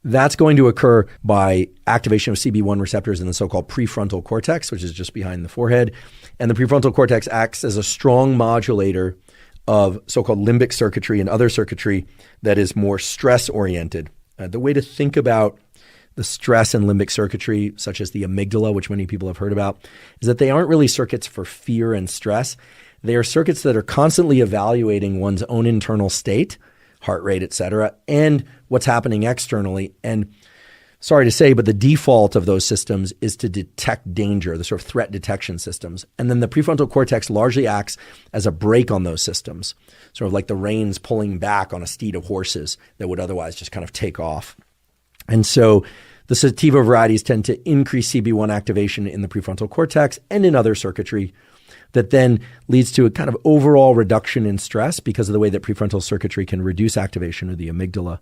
That's going to occur by activation of CB1 receptors in the so-called prefrontal cortex, which is just behind the forehead. And the prefrontal cortex acts as a strong modulator of so-called limbic circuitry and other circuitry that is more stress-oriented. The way to think about the stress and limbic circuitry, such as the amygdala, which many people have heard about, is that they aren't really circuits for fear and stress. They are circuits that are constantly evaluating one's own internal state, heart rate, et cetera, and what's happening externally. And sorry to say, but the default of those systems is to detect danger, the sort of threat detection systems. And then the prefrontal cortex largely acts as a brake on those systems, sort of like the reins pulling back on a steed of horses that would otherwise just kind of take off. And so the sativa varieties tend to increase CB1 activation in the prefrontal cortex and in other circuitry that then leads to a kind of overall reduction in stress because of the way that prefrontal circuitry can reduce activation of the amygdala.